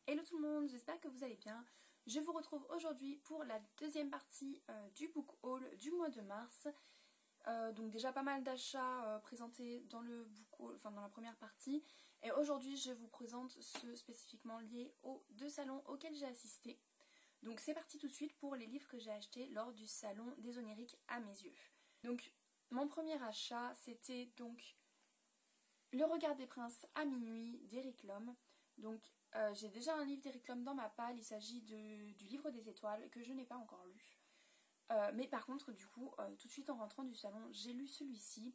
Hello tout le monde, j'espère que vous allez bien. Je vous retrouve aujourd'hui pour la deuxième partie du book haul du mois de mars. Donc déjà pas mal d'achats présentés dans le book haul, enfin dans la première partie. Et aujourd'hui je vous présente ceux spécifiquement liés aux deux salons auxquels j'ai assisté. Donc c'est parti tout de suite pour les livres que j'ai achetés lors du salon des oniriques à mes yeux. Donc mon premier achat c'était donc Le regard des princes à minuit d'Eric Lom. Donc j'ai déjà un livre d'Eric Lom dans ma palle, il s'agit du livre des étoiles que je n'ai pas encore lu. Mais par contre du coup tout de suite en rentrant du salon j'ai lu celui-ci.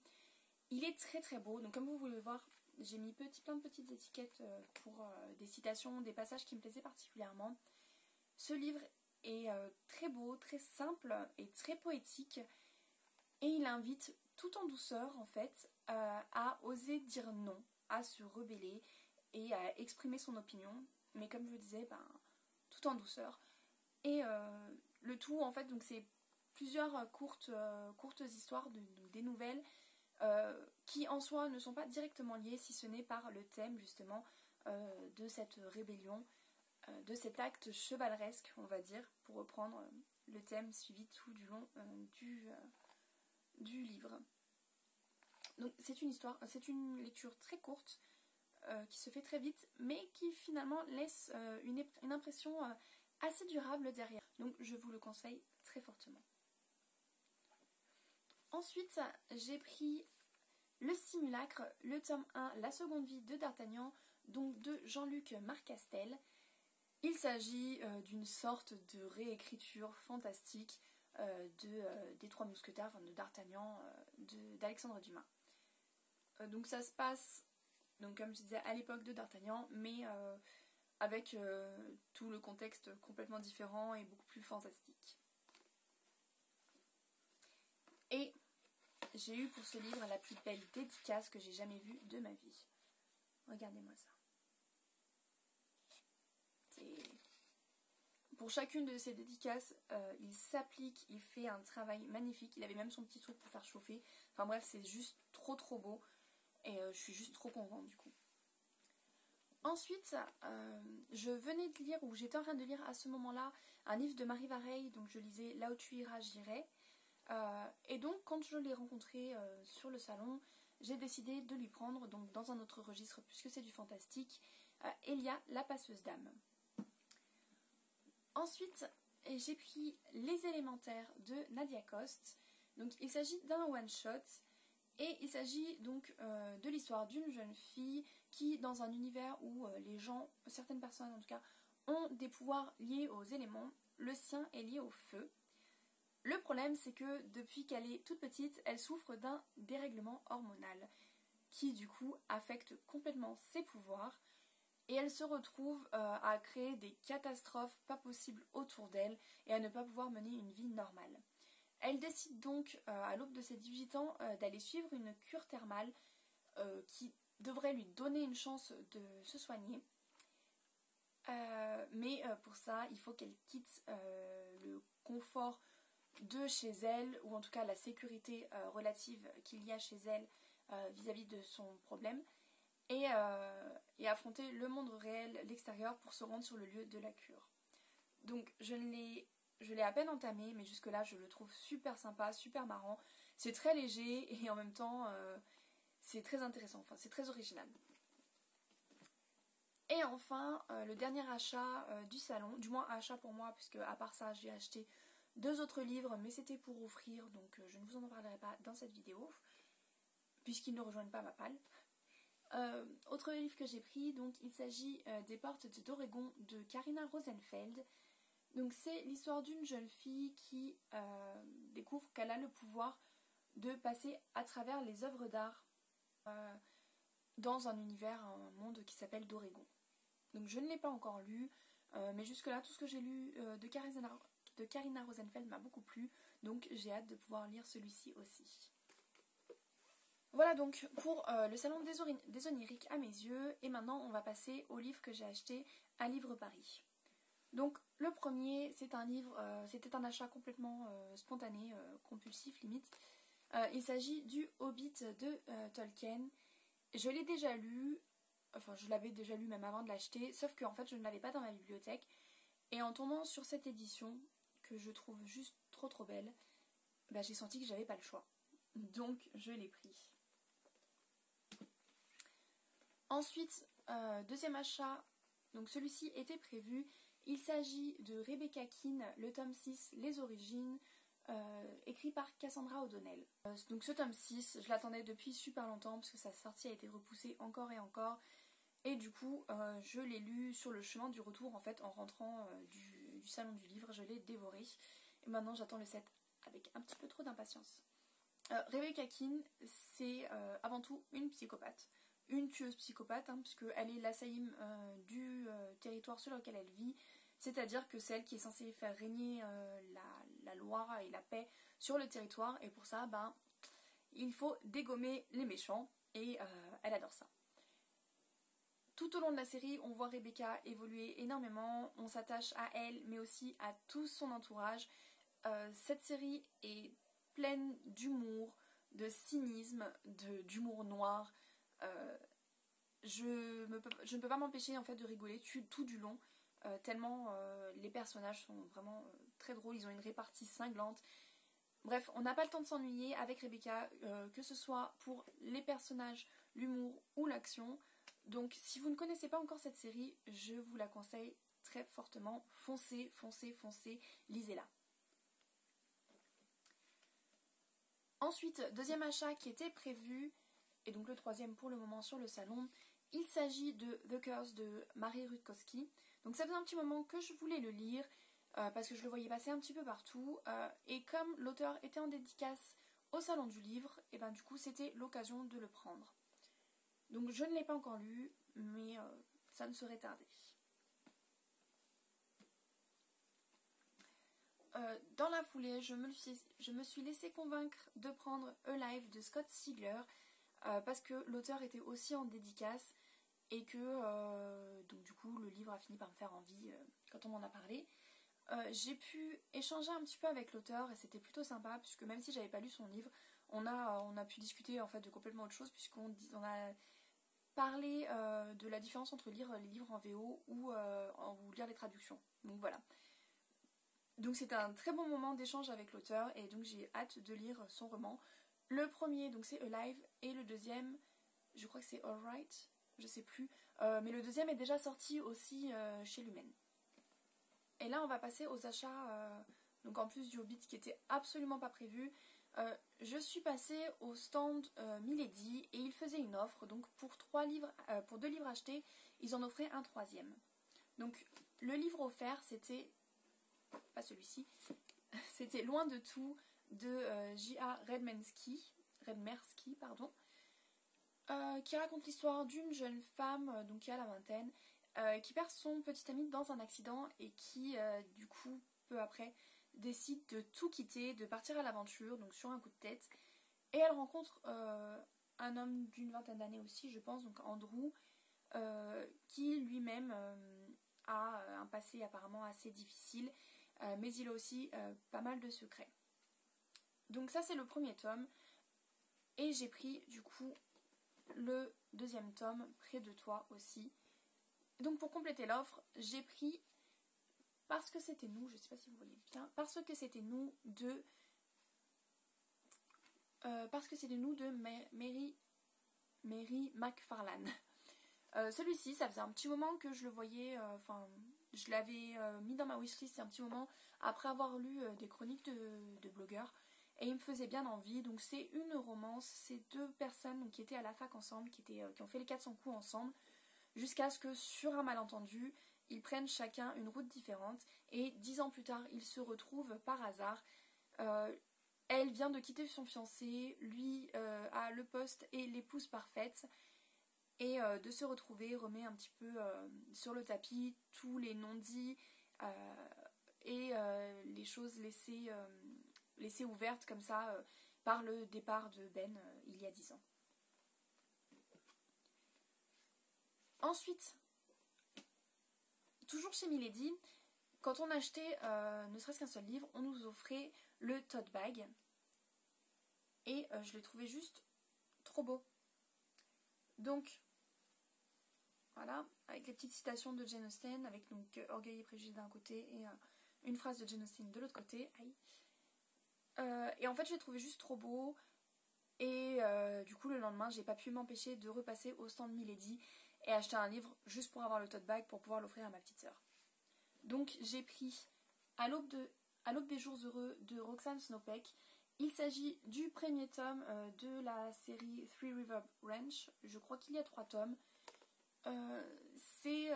Il est très très beau, donc comme vous pouvez le voir j'ai mis plein de petites étiquettes pour des citations, des passages qui me plaisaient particulièrement. Ce livre est très beau, très simple et très poétique et il invite tout en douceur en fait à oser dire non, à se rebeller et à exprimer son opinion, mais comme je le disais, tout en douceur. Et le tout en fait, donc c'est plusieurs courtes histoires, des nouvelles qui en soi ne sont pas directement liées si ce n'est par le thème justement de cette rébellion, de cet acte chevaleresque on va dire, pour reprendre le thème suivi tout du long du livre. Donc c'est une lecture très courte qui se fait très vite mais qui finalement laisse une impression assez durable derrière. Donc je vous le conseille très fortement. Ensuite j'ai pris Le Simulacre, le tome 1, La seconde vie de D'Artagnan, donc de Jean-Luc Marcastel. Il s'agit d'une sorte de réécriture fantastique des Trois Mousquetaires, enfin de D'Artagnan, d'Alexandre Dumas. Donc ça se passe, donc comme je disais, à l'époque de D'Artagnan, mais avec tout le contexte complètement différent et beaucoup plus fantastique. Et j'ai eu pour ce livre la plus belle dédicace que j'ai jamais vue de ma vie. Regardez-moi ça. Pour chacune de ces dédicaces, il s'applique, il fait un travail magnifique. Il avait même son petit truc pour faire chauffer. Enfin bref, c'est juste trop beau. Et je suis juste trop contente du coup. Ensuite, je venais de lire, ou j'étais en train de lire à ce moment-là, un livre de Marie Vareille. Donc je lisais Là où tu iras, j'irai. Et donc quand je l'ai rencontré sur le salon, j'ai décidé de lui prendre, donc dans un autre registre puisque c'est du fantastique, Elia, la passeuse d'âme. Ensuite j'ai pris Les élémentaires de Nadia Coste. Donc il s'agit d'un one shot et il s'agit donc de l'histoire d'une jeune fille qui, dans un univers où les gens, certaines personnes en tout cas, ont des pouvoirs liés aux éléments, le sien est lié au feu. Le problème c'est que depuis qu'elle est toute petite, elle souffre d'un dérèglement hormonal qui du coup affecte complètement ses pouvoirs et elle se retrouve à créer des catastrophes pas possibles autour d'elle et à ne pas pouvoir mener une vie normale. Elle décide donc à l'aube de ses 18 ans d'aller suivre une cure thermale qui devrait lui donner une chance de se soigner. Mais pour ça il faut qu'elle quitte le confort de chez elle, ou en tout cas la sécurité relative qu'il y a chez elle vis-à-vis de son problème, et affronter le monde réel, l'extérieur, pour se rendre sur le lieu de la cure. Donc je l'ai à peine entamé, mais jusque là je le trouve super sympa, super marrant. C'est très léger et en même temps c'est très intéressant, enfin c'est très original. Et enfin le dernier achat du salon, du moins achat pour moi, puisque à part ça j'ai acheté 2 autres livres, mais c'était pour offrir, donc je ne vous en parlerai pas dans cette vidéo, puisqu'ils ne rejoignent pas ma palle. Autre livre que j'ai pris, donc il s'agit des Portes d'Oregon de Karina Rosenfeld. Donc c'est l'histoire d'une jeune fille qui découvre qu'elle a le pouvoir de passer à travers les œuvres d'art dans un univers, un monde qui s'appelle d'Oregon. Donc je ne l'ai pas encore lu, mais jusque là tout ce que j'ai lu de Karina Rosenfeld m'a beaucoup plu, donc j'ai hâte de pouvoir lire celui-ci aussi. Voilà donc pour le salon des oniriques à mes yeux, et maintenant on va passer au livre que j'ai acheté à Livre Paris. Donc le premier, c'est un livre, c'était un achat complètement spontané, compulsif limite. Il s'agit du Hobbit de Tolkien. Je l'ai déjà lu, enfin je l'avais déjà lu même avant de l'acheter, sauf qu'en fait je ne l'avais pas dans ma bibliothèque. Et en tombant sur cette édition, que je trouve juste trop belle, bah, j'ai senti que j'avais pas le choix. Donc je l'ai pris. Ensuite, deuxième achat, donc celui-ci était prévu. Il s'agit de Rebecca Keane, le tome 6, Les Origines, écrit par Cassandra O'Donnell. Donc ce tome 6, je l'attendais depuis super longtemps parce que sa sortie a été repoussée encore et encore. Et du coup, je l'ai lu sur le chemin du retour en fait, en rentrant du salon du livre, je l'ai dévoré. Et maintenant j'attends le 7 avec un petit peu trop d'impatience. Rebecca Keane, c'est avant tout une psychopathe. Une tueuse psychopathe, hein, puisqu'elle est l'assaïm du territoire sur lequel elle vit, c'est-à-dire que c'est elle qui est censée faire régner la loi et la paix sur le territoire, et pour ça, ben, il faut dégommer les méchants, et elle adore ça. Tout au long de la série, on voit Rebecca évoluer énormément, on s'attache à elle, mais aussi à tout son entourage. Cette série est pleine d'humour, de cynisme, d'humour noir. Je ne peux pas m'empêcher en fait de rigoler tout du long, tellement les personnages sont vraiment très drôles, ils ont une répartie cinglante. Bref, on n'a pas le temps de s'ennuyer avec Rebecca, que ce soit pour les personnages, l'humour ou l'action. Donc si vous ne connaissez pas encore cette série, je vous la conseille très fortement. Foncez, lisez-la. Ensuite, deuxième achat qui était prévu, et donc le troisième pour le moment sur le salon, il s'agit de The Curse de Mary Rutkowski. Donc ça faisait un petit moment que je voulais le lire, parce que je le voyais passer un petit peu partout, et comme l'auteur était en dédicace au salon du livre, et ben du coup c'était l'occasion de le prendre. Donc je ne l'ai pas encore lu, mais ça ne saurait tarder. Dans la foulée, je me suis laissée convaincre de prendre Alive de Scott Sigler, parce que l'auteur était aussi en dédicace et que donc du coup le livre a fini par me faire envie quand on m'en a parlé. J'ai pu échanger un petit peu avec l'auteur et c'était plutôt sympa, puisque même si j'avais pas lu son livre, on a pu discuter en fait de complètement autre chose, puisqu'on a parlé de la différence entre lire les livres en VO ou lire les traductions. Donc voilà. Donc c'était un très bon moment d'échange avec l'auteur et donc j'ai hâte de lire son roman. Le premier donc c'est Alive et le deuxième, je crois que c'est Alright, je sais plus, mais le deuxième est déjà sorti aussi chez Lumen. Et là on va passer aux achats, donc en plus du Hobbit qui était absolument pas prévu. Je suis passée au stand Milady et ils faisaient une offre, donc pour 2 livres achetés, ils en offraient un troisième. Donc le livre offert c'était, pas celui-ci, c'était Loin de tout de J.A. Redmersky, pardon, qui raconte l'histoire d'une jeune femme donc qui a la vingtaine, qui perd son petit ami dans un accident et qui du coup peu après décide de tout quitter, de partir à l'aventure, donc sur un coup de tête, et elle rencontre un homme d'une vingtaine d'années aussi je pense, donc Andrew, qui lui-même a un passé apparemment assez difficile, mais il a aussi pas mal de secrets. Donc ça c'est le premier tome, et j'ai pris du coup le deuxième tome, Près de toi aussi. Donc pour compléter l'offre, j'ai pris Parce que c'était nous, je sais pas si vous voyez bien, Parce que c'était nous de Mary McFarlane. Celui-ci, ça faisait un petit moment que je le voyais, je l'avais mis dans ma wishlist un petit moment après avoir lu des chroniques de blogueurs, et il me faisait bien envie. Donc c'est une romance, c'est 2 personnes donc, qui étaient à la fac ensemble, qui ont fait les 400 coups ensemble, jusqu'à ce que sur un malentendu, ils prennent chacun une route différente, et 10 ans plus tard, ils se retrouvent par hasard. Elle vient de quitter son fiancé, lui a le poste et l'épouse parfaite, et de se retrouver remet un petit peu sur le tapis tous les non-dits et les choses laissées ouvertes comme ça par le départ de Ben il y a 10 ans. Ensuite, toujours chez Milady, quand on achetait ne serait-ce qu'un seul livre, on nous offrait le tote bag, et je l'ai trouvé juste trop beau. Donc voilà, avec les petites citations de Jane Austen, avec donc Orgueil et préjugés d'un côté et une phrase de Jane Austen de l'autre côté. Aïe. Et en fait je l'ai trouvé juste trop beau. Et du coup le lendemain j'ai pas pu m'empêcher de repasser au stand Milady et acheter un livre juste pour avoir le tote bag pour pouvoir l'offrir à ma petite sœur. Donc j'ai pris à l'aube des jours heureux de Roxane Snopek. Il s'agit du premier tome de la série Three River Ranch. Je crois qu'il y a 3 tomes. C'est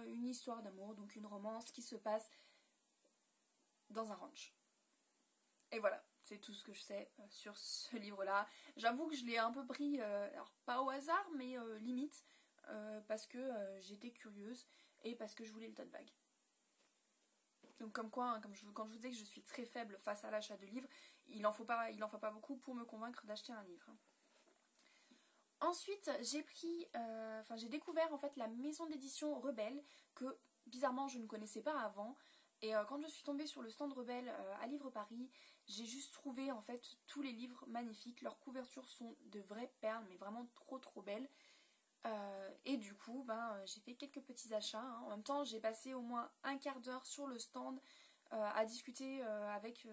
une histoire d'amour, donc une romance qui se passe dans un ranch. Et voilà, c'est tout ce que je sais sur ce livre-là. J'avoue que je l'ai un peu pris, alors pas au hasard, mais limite, parce que j'étais curieuse et parce que je voulais le tote bag. Donc comme quoi, hein, quand je vous disais que je suis très faible face à l'achat de livres, il en faut pas beaucoup pour me convaincre d'acheter un livre. Ensuite, j'ai découvert en fait la maison d'édition Rebelle, que bizarrement je ne connaissais pas avant. Et quand je suis tombée sur le stand Rebelle à Livre Paris, j'ai juste trouvé en fait tous les livres magnifiques. Leurs couvertures sont de vraies perles, mais vraiment trop belles. Et du coup, j'ai fait quelques petits achats. Hein. En même temps, j'ai passé au moins un quart d'heure sur le stand à discuter avec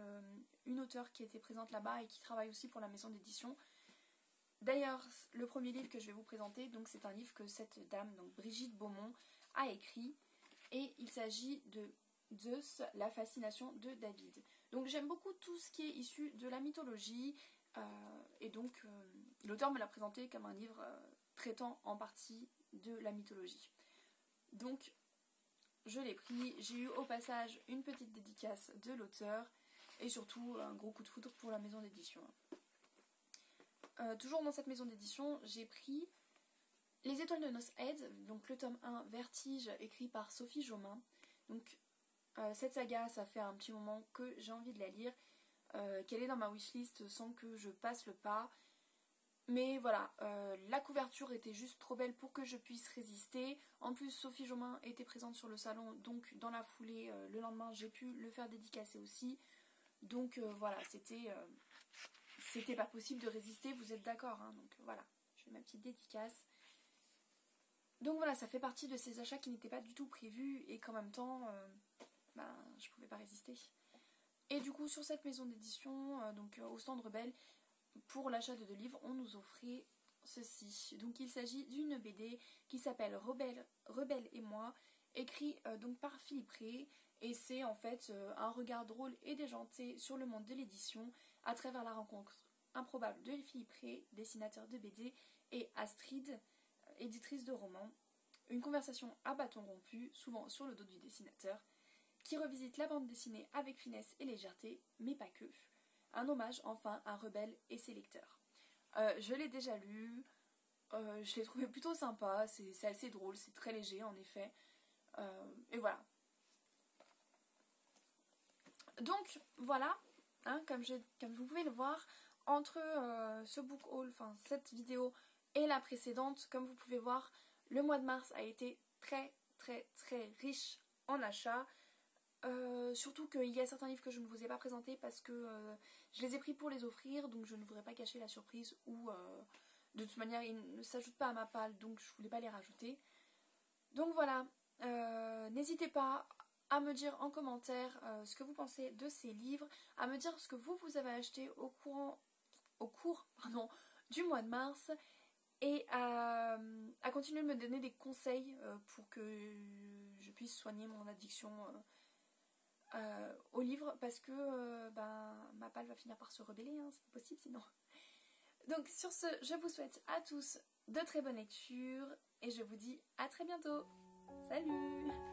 une auteure qui était présente là-bas et qui travaille aussi pour la maison d'édition. D'ailleurs, le premier livre que je vais vous présenter, donc c'est un livre que cette dame, donc Brigitte Beaumont, a écrit. Et il s'agit de Zeus, la fascination de David. Donc j'aime beaucoup tout ce qui est issu de la mythologie. Et donc l'auteur me l'a présenté comme un livre traitant en partie de la mythologie. Donc je l'ai pris, j'ai eu au passage une petite dédicace de l'auteur et surtout un gros coup de foudre pour la maison d'édition. Toujours dans cette maison d'édition, j'ai pris Les Étoiles de Noces Head, donc le tome 1 Vertige écrit par Sophie Jomain. Donc cette saga, ça fait un petit moment que j'ai envie de la lire, qu'elle est dans ma wishlist sans que je passe le pas. Mais voilà, la couverture était juste trop belle pour que je puisse résister. En plus, Sophie Jomain était présente sur le salon, donc dans la foulée, le lendemain, j'ai pu le faire dédicacer aussi. Donc voilà, c'était pas possible de résister, vous êtes d'accord, hein, donc voilà, je fais ma petite dédicace. Donc voilà, ça fait partie de ces achats qui n'étaient pas du tout prévus et qu'en même temps, je pouvais pas résister. Et du coup, sur cette maison d'édition, au stand Rebelle, pour l'achat de 2 livres, on nous offrait ceci. Donc il s'agit d'une BD qui s'appelle Rebelle et moi, écrit donc par Philippe Ray, et c'est en fait un regard drôle et déjanté sur le monde de l'édition à travers la rencontre improbable de Philippe Ray, dessinateur de BD, et Astrid, éditrice de romans. Une conversation à bâton rompu, souvent sur le dos du dessinateur, qui revisite la bande dessinée avec finesse et légèreté, mais pas que. Un hommage enfin à Rebelle et ses lecteurs. Je l'ai déjà lu, je l'ai trouvé plutôt sympa, c'est assez drôle, c'est très léger en effet. Et voilà. Donc voilà, hein, comme vous pouvez le voir, entre ce book haul, enfin cette vidéo et la précédente, comme vous pouvez voir, le mois de mars a été très riche en achats. Surtout qu'il y a certains livres que je ne vous ai pas présentés parce que je les ai pris pour les offrir, donc je ne voudrais pas cacher la surprise ou de toute manière ils ne s'ajoutent pas à ma palle, donc je ne voulais pas les rajouter. Donc voilà, n'hésitez pas à me dire en commentaire ce que vous pensez de ces livres, à me dire ce que vous avez acheté au cours du mois de mars, et à continuer de me donner des conseils pour que je puisse soigner mon addiction au livre, parce que ma palle va finir par se rebeller, hein, c'est pas possible sinon. Donc sur ce, je vous souhaite à tous de très bonnes lectures et je vous dis à très bientôt. Salut!